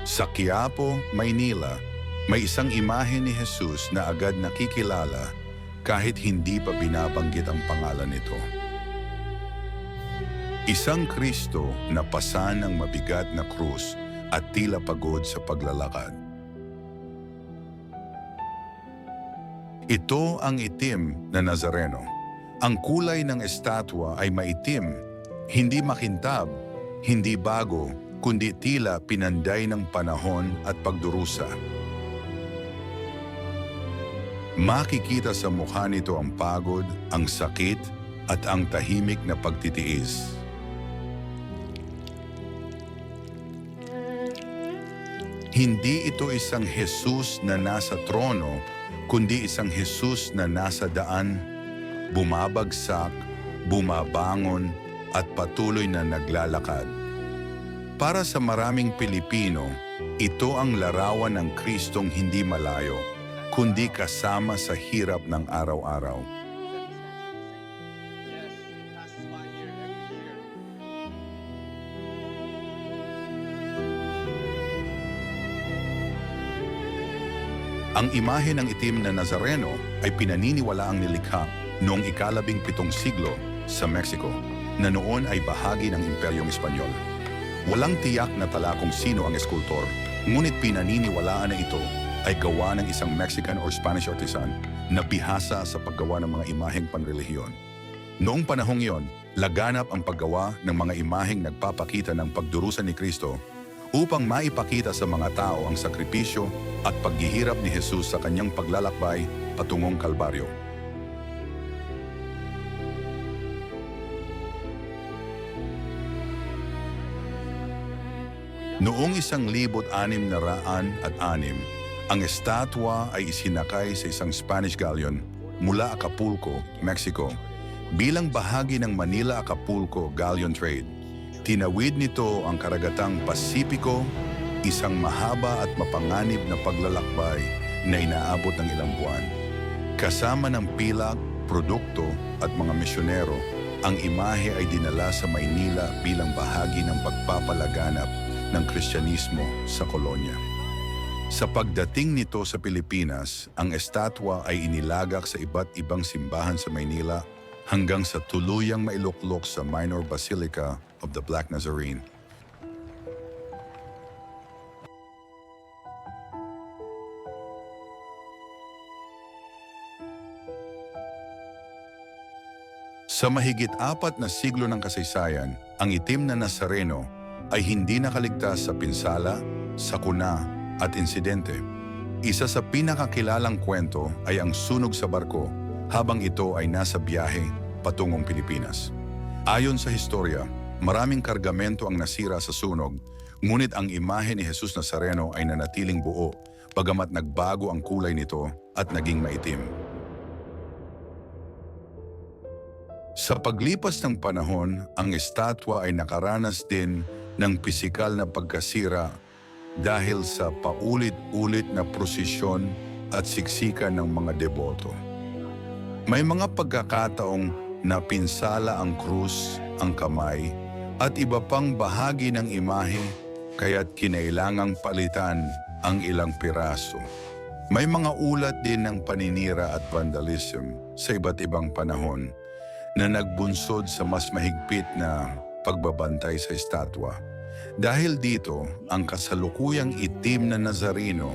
Sa Quiapo, Maynila, may isang imahe ni Jesus na agad nakikilala kahit hindi pa binabanggit ang pangalan nito. Isang Kristo na pasan ng mabigat na krus at tila pagod sa paglalakad. Ito ang itim na Nazareno. Ang kulay ng estatwa ay maitim, hindi makintab, hindi bago, kundi tila pinanday ng panahon at pagdurusa. Makikita sa mukha nito ang pagod, ang sakit, at ang tahimik na pagtitiis. Hindi ito isang Jesus na nasa trono, kundi isang Jesus na nasa daan, bumabagsak, bumabangon, at patuloy na naglalakad. Para sa maraming Pilipino, ito ang larawan ng Kristong hindi malayo, kundi kasama sa hirap ng araw-araw. Ang imahe ng itim na Nazareno ay pinaniniwalaang nilikha noong ika-17 siglo sa Mexico, na noon ay bahagi ng Imperyong Espanyol. Walang tiyak na tala kung sino ang eskultor, ngunit pinaniniwalaan na ito ay gawa ng isang Mexican or Spanish artisan na bihasa sa paggawa ng mga imaheng panrelihiyon. Noong panahong iyon, laganap ang paggawa ng mga imaheng nagpapakita ng pagdurusa ni Kristo upang maipakita sa mga tao ang sakripisyo at paghihirap ni Jesus sa kanyang paglalakbay patungong Kalbaryo. Noong 1606, ang estatwa ay isinakay sa isang Spanish galleon mula Acapulco, Mexico, bilang bahagi ng Manila-Acapulco Galleon Trade. Tinawid nito ang karagatang Pasipiko, isang mahaba at mapanganib na paglalakbay na inaabot ng ilang buwan. Kasama ng pilak, produkto at mga misyonero, ang imahe ay dinala sa Maynila bilang bahagi ng pagpapalaganap ng Kristyanismo sa kolonya. Sa pagdating nito sa Pilipinas, ang estatwa ay inilagak sa iba't ibang simbahan sa Maynila hanggang sa tuluyang mailuklok sa Minor Basilica of the Black Nazarene. Sa mahigit 4 na siglo ng kasaysayan, ang itim na Nazareno ay hindi nakaligtas sa pinsala, sakuna at insidente. Isa sa pinakakilalang kwento ay ang sunog sa barko habang ito ay nasa biyahe patungong Pilipinas. Ayon sa historya, maraming kargamento ang nasira sa sunog, ngunit ang imahe ni Jesus Nazareno ay nanatiling buo, bagamat nagbago ang kulay nito at naging maitim. Sa paglipas ng panahon, ang estatwa ay nakaranas din ng pisikal na pagkasira dahil sa paulit-ulit na prosesyon at siksikan ng mga deboto. May mga pagkakataong napinsala ang krus, ang kamay, at iba pang bahagi ng imahe, kaya't kinailangang palitan ang ilang piraso. May mga ulat din ng paninira at vandalism sa iba't ibang panahon na nagbunsod sa mas mahigpit na pagbabantay sa estatwa. Dahil dito, ang kasalukuyang itim na Nazareno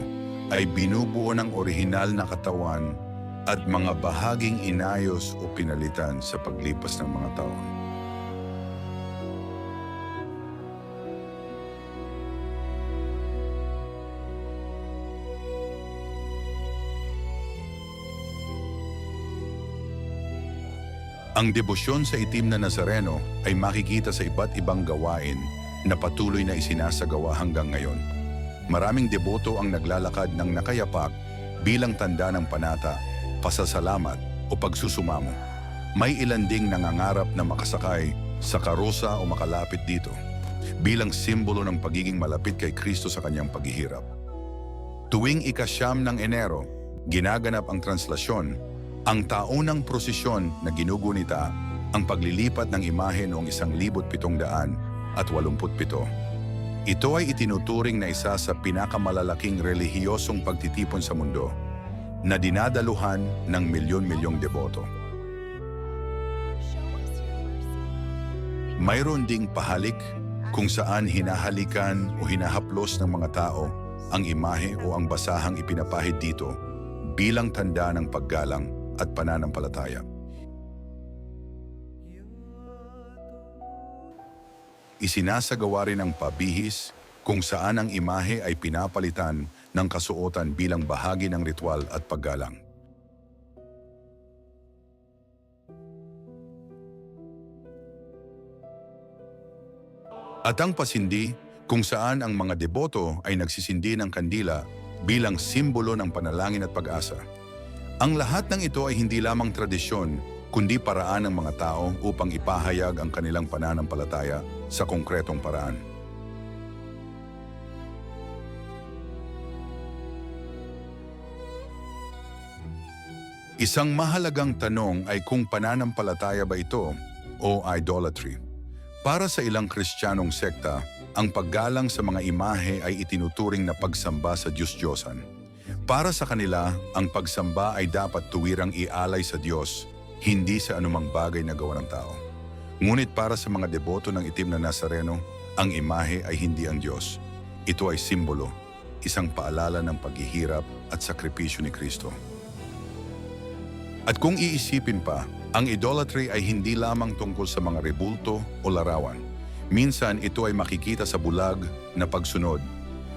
ay binubuo ng orihinal na katawan at mga bahaging inayos o pinalitan sa paglipas ng mga taon. Ang debosyon sa itim na Nazareno ay makikita sa iba't ibang gawain na patuloy na isinasagawa hanggang ngayon. Maraming deboto ang naglalakad ng nakayapak bilang tanda ng panata, pasasalamat o pagsusumamo. May ilan ding nangangarap na makasakay sa karosa o makalapit dito bilang simbolo ng pagiging malapit kay Kristo sa kanyang paghihirap. Tuwing ika-9 ng Enero, ginaganap ang translasyon, ang taunang prosesyon na ginugunita ang paglilipat ng imahe noong 1787. Ito ay itinuturing na isa sa pinakamalalaking relihiyosong pagtitipon sa mundo na dinadaluhan ng milyon-milyong deboto. Mayroon ding pahalik kung saan hinahalikan o hinahaplos ng mga tao ang imahe o ang basahang ipinapahid dito bilang tanda ng paggalang at pananampalataya. Isinasagawa rin ang pabihis kung saan ang imahe ay pinapalitan ng kasuotan bilang bahagi ng ritual at paggalang. At ang pasindi kung saan ang mga deboto ay nagsisindi ng kandila bilang simbolo ng panalangin at pag-asa. Ang lahat ng ito ay hindi lamang tradisyon, kundi paraan ng mga tao upang ipahayag ang kanilang pananampalataya sa konkretong paraan. Isang mahalagang tanong ay kung pananampalataya ba ito o idolatry. Para sa ilang Kristiyanong sekta, ang paggalang sa mga imahe ay itinuturing na pagsamba sa Diyos-Diyosan. Para sa kanila, ang pagsamba ay dapat tuwirang ialay sa Diyos, hindi sa anumang bagay na gawa ng tao. Ngunit para sa mga deboto ng itim na Nazareno, ang imahe ay hindi ang Diyos. Ito ay simbolo, isang paalala ng paghihirap at sakripisyo ni Kristo. At kung iisipin pa, ang idolatry ay hindi lamang tungkol sa mga rebulto o larawan. Minsan ito ay makikita sa bulag na pagsunod,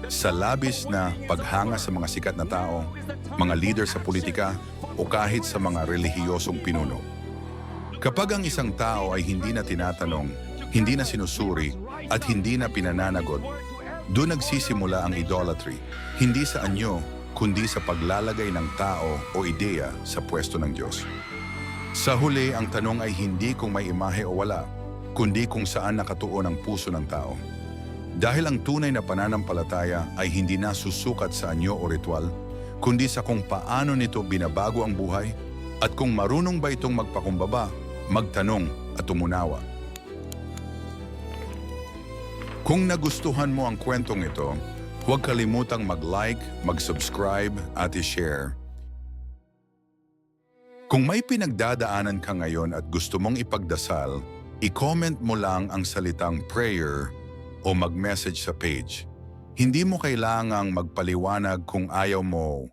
sa labis na paghanga sa mga sikat na tao, mga leader sa politika, o kahit sa mga relihiyosong pinuno. Kapag ang isang tao ay hindi na tinatanong, hindi na sinusuri, at hindi na pinananagot, doon nagsisimula ang idolatry, hindi sa anyo, kundi sa paglalagay ng tao o ideya sa pwesto ng Diyos. Sa huli, ang tanong ay hindi kung may imahe o wala, kundi kung saan nakatuon ang puso ng tao. Dahil ang tunay na pananampalataya ay hindi na susukat sa anyo o ritual, kundi sa kung paano nito binabago ang buhay at kung marunong ba itong magpakumbaba, magtanong at umunawa. Kung nagustuhan mo ang kwentong ito, huwag kalimutang mag-like, mag-subscribe at i-share. Kung may pinagdadaanan ka ngayon at gusto mong ipagdasal, i-comment mo lang ang salitang prayer o mag-message sa page. Hindi mo kailangang magpaliwanag kung ayaw mo